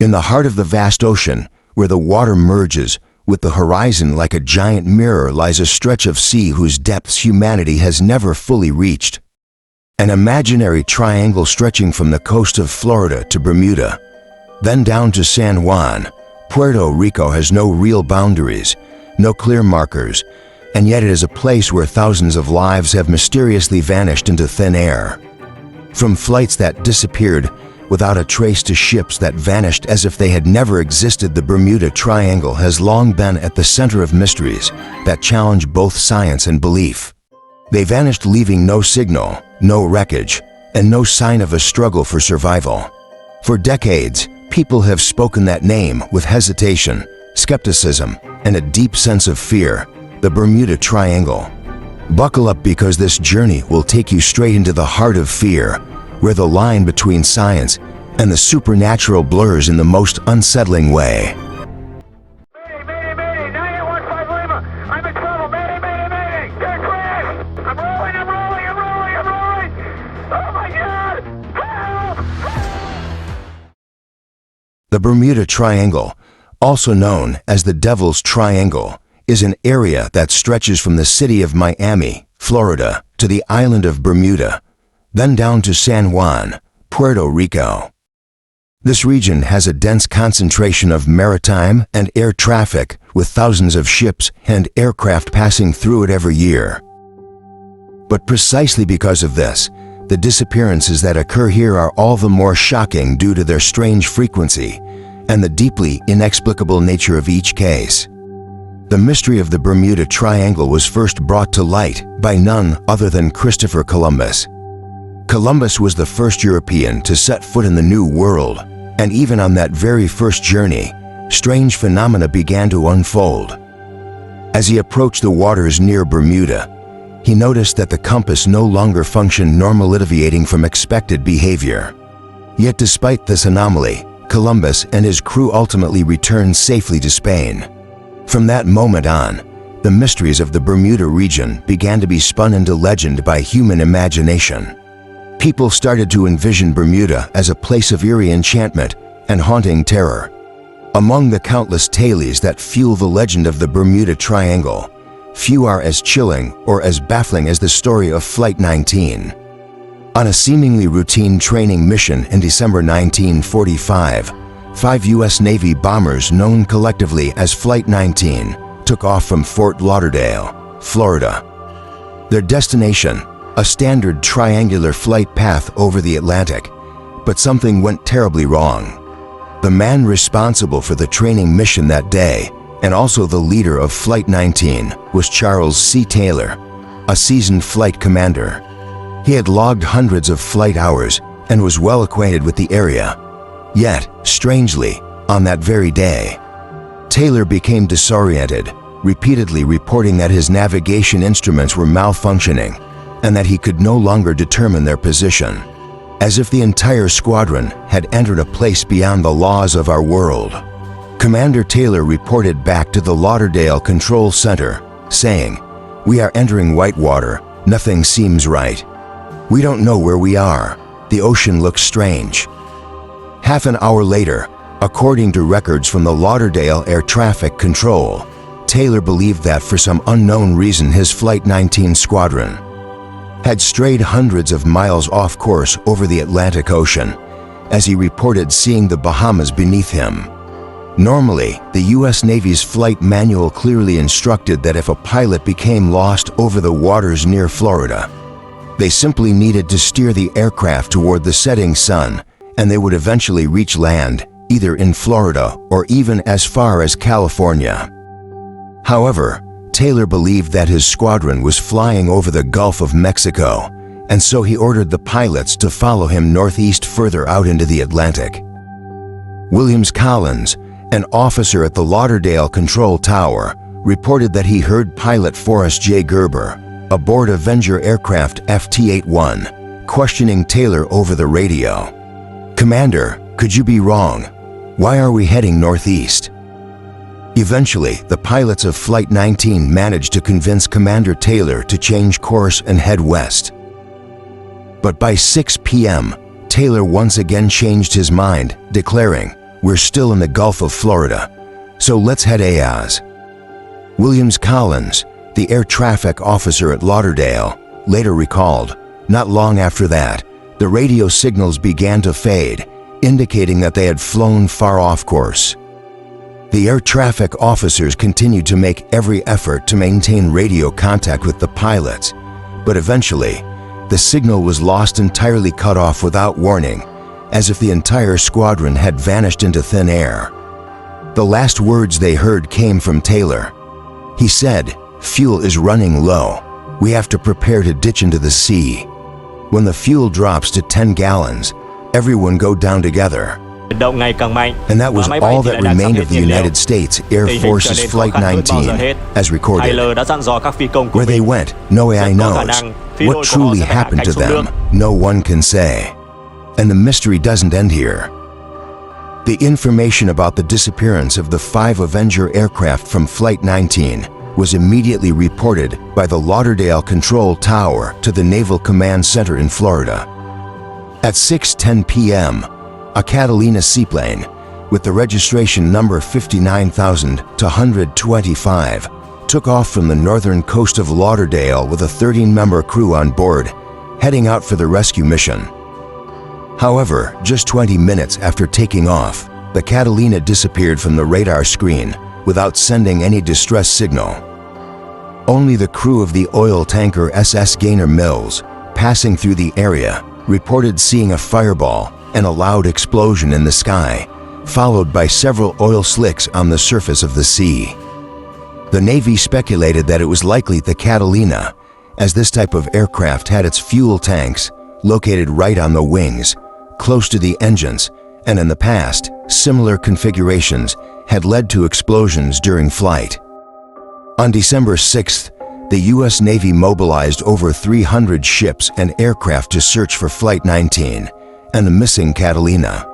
In the heart of the vast ocean, where the water merges with the horizon like a giant mirror, lies a stretch of sea whose depths humanity has never fully reached. An imaginary triangle stretching from the coast of Florida to Bermuda, then down to San Juan. Puerto Rico has no real boundaries, no clear markers, and yet it is a place where thousands of lives have mysteriously vanished into thin air. From flights that disappeared without a trace to ships that vanished as if they had never existed, the Bermuda Triangle has long been at the center of mysteries that challenge both science and belief. They vanished, leaving no signal, no wreckage, and no sign of a struggle for survival. For decades, people have spoken that name with hesitation, skepticism, and a deep sense of fear: the Bermuda Triangle. Buckle up, because this journey will take you straight into the heart of fear, where the line between science and the supernatural blurs in the most unsettling way. Mayday, mayday, mayday, 9815 Lima. I'm in trouble. Mayday, mayday, mayday. Get a crash. I'm rolling. Oh my God. Help! The Bermuda Triangle, also known as the Devil's Triangle, is an area that stretches from the city of Miami, Florida, to the island of Bermuda, then down to San Juan, Puerto Rico. This region has a dense concentration of maritime and air traffic, with thousands of ships and aircraft passing through it every year. But precisely because of this, the disappearances that occur here are all the more shocking due to their strange frequency and the deeply inexplicable nature of each case. The mystery of the Bermuda Triangle was first brought to light by none other than Christopher Columbus. Columbus was the first European to set foot in the New World, and even on that very first journey, strange phenomena began to unfold. As he approached the waters near Bermuda, he noticed that the compass no longer functioned normally, deviating from expected behavior. Yet despite this anomaly, Columbus and his crew ultimately returned safely to Spain. From that moment on, the mysteries of the Bermuda region began to be spun into legend by human imagination. People started to envision Bermuda as a place of eerie enchantment and haunting terror. Among the countless tales that fuel the legend of the Bermuda Triangle, few are as chilling or as baffling as the story of Flight 19. On a seemingly routine training mission in December 1945, 5 U.S. Navy bombers known collectively as Flight 19 took off from Fort Lauderdale, Florida. Their destination, a standard triangular flight path over the Atlantic, but something went terribly wrong. The man responsible for the training mission that day, and also the leader of Flight 19, was Charles C. Taylor, a seasoned flight commander. He had logged hundreds of flight hours and was well acquainted with the area. Yet, strangely, on that very day, Taylor became disoriented, repeatedly reporting that his navigation instruments were malfunctioning and that he could no longer determine their position, as if the entire squadron had entered a place beyond the laws of our world. Commander Taylor reported back to the Lauderdale Control Center, saying, "We are entering whitewater. Nothing seems right. We don't know where we are. The ocean looks strange." Half an hour later, according to records from the Lauderdale Air Traffic Control, Taylor believed that for some unknown reason his Flight 19 squadron had strayed hundreds of miles off course over the Atlantic Ocean, as he reported seeing the Bahamas beneath him. Normally, the U.S. Navy's flight manual clearly instructed that if a pilot became lost over the waters near Florida, they simply needed to steer the aircraft toward the setting sun, and they would eventually reach land, either in Florida or even as far as California. However, Taylor believed that his squadron was flying over the Gulf of Mexico, and so he ordered the pilots to follow him northeast further out into the Atlantic. Williams Collins, an officer at the Lauderdale Control Tower, reported that he heard pilot Forrest J. Gerber, aboard Avenger aircraft FT-81, questioning Taylor over the radio. "Commander, could you be wrong? Why are we heading northeast?" Eventually, the pilots of Flight 19 managed to convince Commander Taylor to change course and head west. But by 6 p.m., Taylor once again changed his mind, declaring, we're still in the Gulf of Florida, so let's head AAS. Williams Collins, the air traffic officer at Lauderdale, later recalled, not long after that, the radio signals began to fade, indicating that they had flown far off course. The air traffic officers continued to make every effort to maintain radio contact with the pilots, but eventually, the signal was lost entirely, cut off without warning, as if the entire squadron had vanished into thin air. The last words they heard came from Taylor. He said, "Fuel is running low. We have to prepare to ditch into the sea. When the fuel drops to 10 gallons, everyone go down together." And that was all that remained of the United States Air Force's Flight 19, as recorded. Where they went, no AI knows. What truly happened to them, no one can say. And the mystery doesn't end here. The information about the disappearance of the 5 Avenger aircraft from Flight 19 was immediately reported by the Lauderdale Control Tower to the Naval Command Center in Florida. At 6:10 p.m., a Catalina seaplane with the registration number 59,225 took off from the northern coast of Lauderdale with a 13-member crew on board, heading out for the rescue mission. However, just 20 minutes after taking off, the Catalina disappeared from the radar screen without sending any distress signal. Only the crew of the oil tanker SS Gaynor Mills, passing through the area, reported seeing a fireball and a loud explosion in the sky, followed by several oil slicks on the surface of the sea. The Navy speculated that it was likely the Catalina, as this type of aircraft had its fuel tanks located right on the wings, close to the engines, and in the past, similar configurations had led to explosions during flight. On December 6th, the U.S. Navy mobilized over 300 ships and aircraft to search for Flight 19 and the missing Catalina.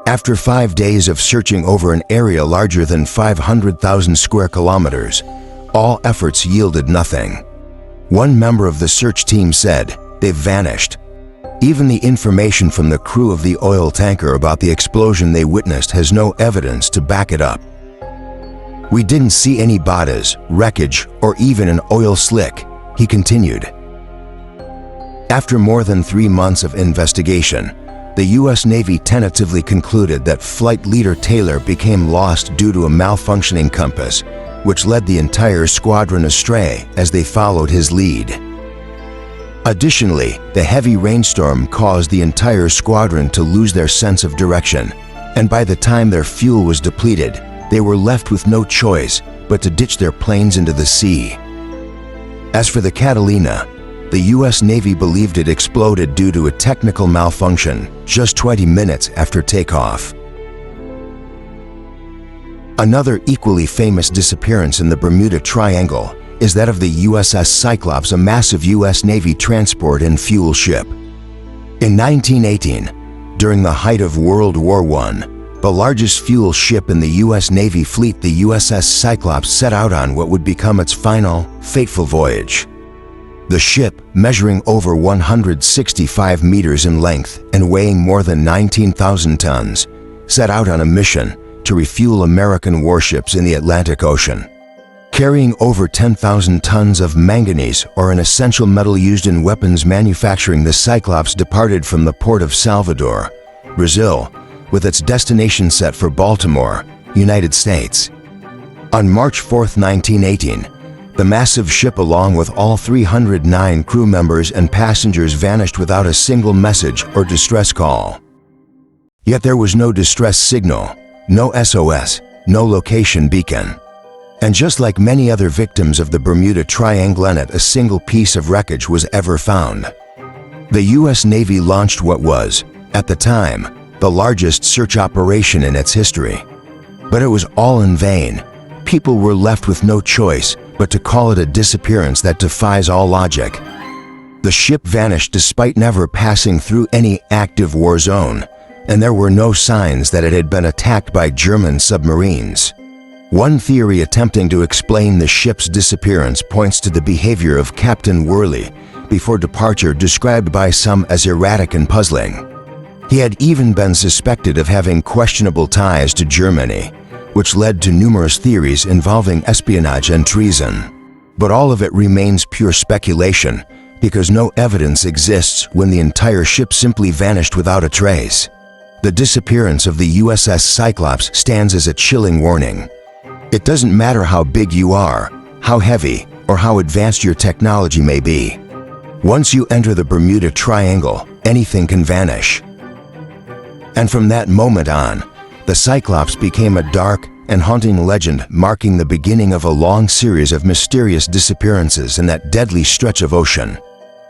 After 5 days of searching over an area larger than 500,000 square kilometers, all efforts yielded nothing. One member of the search team said, "They've vanished." Even the information from the crew of the oil tanker about the explosion they witnessed has no evidence to back it up. "We didn't see any bodies, wreckage, or even an oil slick," he continued. After more than 3 months of investigation, the U.S. Navy tentatively concluded that Flight Leader Taylor became lost due to a malfunctioning compass, which led the entire squadron astray as they followed his lead. Additionally, the heavy rainstorm caused the entire squadron to lose their sense of direction, and by the time their fuel was depleted, they were left with no choice but to ditch their planes into the sea. As for the Catalina, the U.S. Navy believed it exploded due to a technical malfunction just 20 minutes after takeoff. Another equally famous disappearance in the Bermuda Triangle is that of the USS Cyclops, a massive U.S. Navy transport and fuel ship. In 1918, during the height of World War I, the largest fuel ship in the U.S. Navy fleet, the USS Cyclops, set out on what would become its final, fateful voyage. The ship, measuring over 165 meters in length and weighing more than 19,000 tons, set out on a mission to refuel American warships in the Atlantic Ocean. Carrying over 10,000 tons of manganese, or an essential metal used in weapons manufacturing, the Cyclops departed from the port of Salvador, Brazil, with its destination set for Baltimore, United States. On March 4, 1918, the massive ship, along with all 309 crew members and passengers, vanished without a single message or distress call. Yet there was no distress signal, no SOS, no location beacon. And just like many other victims of the Bermuda Triangle, not a single piece of wreckage was ever found. The U.S. Navy launched what was, at the time, the largest search operation in its history. But it was all in vain. People were left with no choice but to call it a disappearance that defies all logic. The ship vanished despite never passing through any active war zone, and there were no signs that it had been attacked by German submarines. One theory attempting to explain the ship's disappearance points to the behavior of Captain Worley before departure, described by some as erratic and puzzling. He had even been suspected of having questionable ties to Germany, which led to numerous theories involving espionage and treason. But all of it remains pure speculation because no evidence exists when the entire ship simply vanished without a trace. The disappearance of the USS Cyclops stands as a chilling warning. It doesn't matter how big you are, how heavy, or how advanced your technology may be. Once you enter the Bermuda Triangle, anything can vanish. And from that moment on, the Cyclops became a dark and haunting legend, marking the beginning of a long series of mysterious disappearances in that deadly stretch of ocean.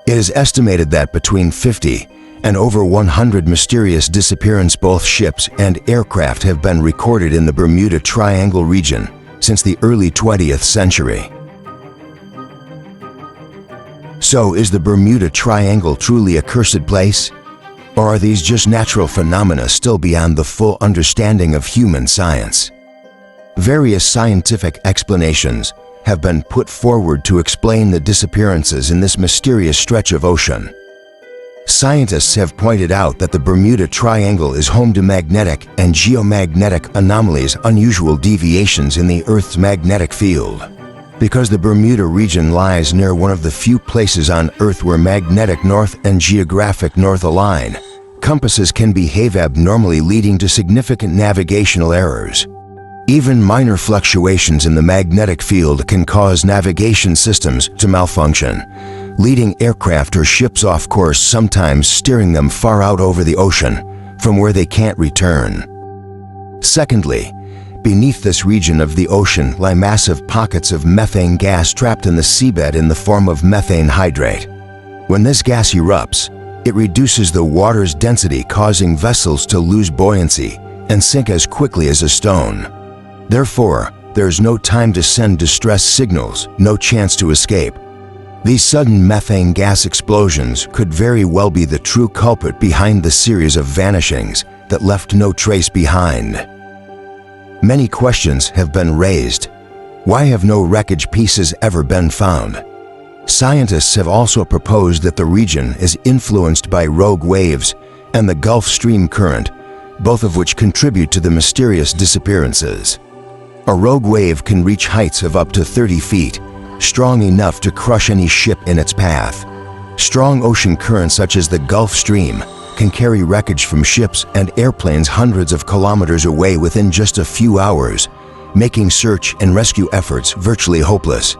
It is estimated that between 50 and over 100 mysterious disappearances, both ships and aircraft, have been recorded in the Bermuda Triangle region since the early 20th century. So, is the Bermuda Triangle truly a cursed place? Or are these just natural phenomena still beyond the full understanding of human science? Various scientific explanations have been put forward to explain the disappearances in this mysterious stretch of ocean. Scientists have pointed out that the Bermuda Triangle is home to magnetic and geomagnetic anomalies, unusual deviations in the Earth's magnetic field. Because the Bermuda region lies near one of the few places on Earth where magnetic north and geographic north align, compasses can behave abnormally, leading to significant navigational errors. Even minor fluctuations in the magnetic field can cause navigation systems to malfunction, leading aircraft or ships off course, sometimes steering them far out over the ocean from where they can't return. Secondly, beneath this region of the ocean lie massive pockets of methane gas trapped in the seabed in the form of methane hydrate. When this gas erupts, it reduces the water's density, causing vessels to lose buoyancy and sink as quickly as a stone. Therefore, there is no time to send distress signals, no chance to escape. These sudden methane gas explosions could very well be the true culprit behind the series of vanishings that left no trace behind. Many questions have been raised. Why have no wreckage pieces ever been found? Scientists have also proposed that the region is influenced by rogue waves and the Gulf Stream current, both of which contribute to the mysterious disappearances. A rogue wave can reach heights of up to 30 feet, strong enough to crush any ship in its path. Strong ocean currents such as the Gulf Stream can carry wreckage from ships and airplanes hundreds of kilometers away within just a few hours, making search and rescue efforts virtually hopeless.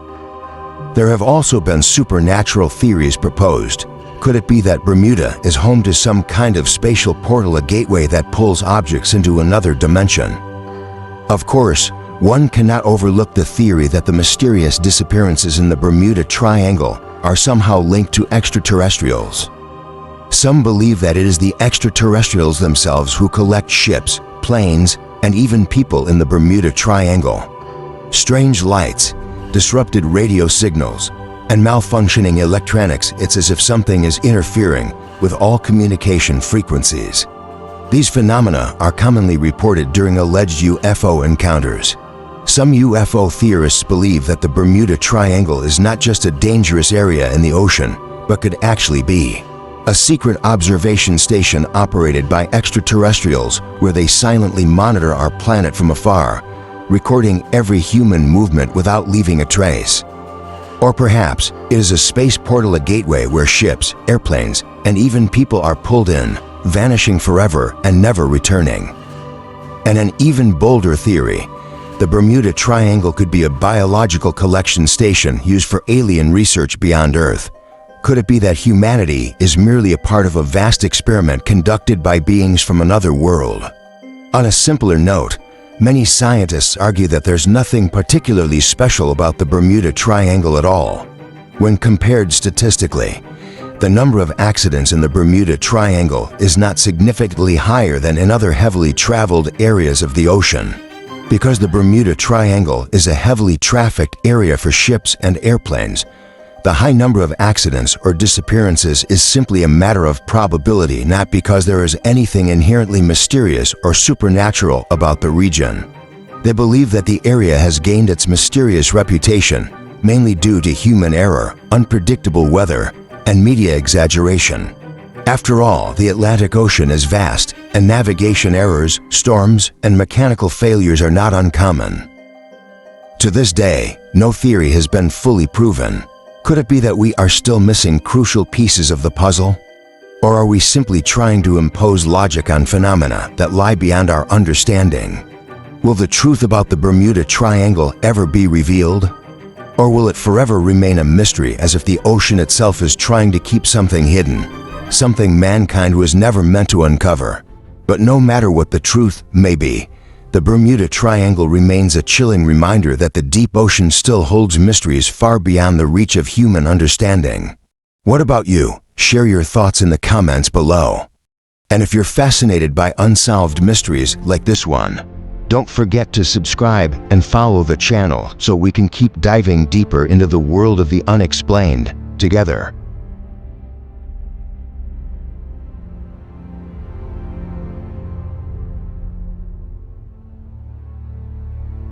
There have also been supernatural theories proposed. Could it be that Bermuda is home to some kind of spatial portal, a gateway that pulls objects into another dimension? Of course, one cannot overlook the theory that the mysterious disappearances in the Bermuda Triangle are somehow linked to extraterrestrials. Some believe that it is the extraterrestrials themselves who collect ships, planes, and even people in the Bermuda Triangle. Strange lights, disrupted radio signals, and malfunctioning electronics, it's as if something is interfering with all communication frequencies. These phenomena are commonly reported during alleged UFO encounters. Some UFO theorists believe that the Bermuda Triangle is not just a dangerous area in the ocean, but could actually be a secret observation station operated by extraterrestrials where they silently monitor our planet from afar, recording every human movement without leaving a trace. Or perhaps it is a space portal, a gateway where ships, airplanes, and even people are pulled in, vanishing forever and never returning. And an even bolder theory: the Bermuda Triangle could be a biological collection station used for alien research beyond Earth. Could it be that humanity is merely a part of a vast experiment conducted by beings from another world? On a simpler note, many scientists argue that there's nothing particularly special about the Bermuda Triangle at all. When compared statistically, the number of accidents in the Bermuda Triangle is not significantly higher than in other heavily traveled areas of the ocean. Because the Bermuda Triangle is a heavily trafficked area for ships and airplanes, the high number of accidents or disappearances is simply a matter of probability, not because there is anything inherently mysterious or supernatural about the region. They believe that the area has gained its mysterious reputation mainly due to human error, unpredictable weather, and media exaggeration. After all, the Atlantic Ocean is vast, and navigation errors, storms, and mechanical failures are not uncommon. To this day, no theory has been fully proven. Could it be that we are still missing crucial pieces of the puzzle? Or are we simply trying to impose logic on phenomena that lie beyond our understanding? Will the truth about the Bermuda Triangle ever be revealed? Or will it forever remain a mystery, as if the ocean itself is trying to keep something hidden, something mankind was never meant to uncover? But no matter what the truth may be, the Bermuda Triangle remains a chilling reminder that the deep ocean still holds mysteries far beyond the reach of human understanding. What about you? Share your thoughts in the comments below. And if you're fascinated by unsolved mysteries like this one, don't forget to subscribe and follow the channel so we can keep diving deeper into the world of the unexplained together.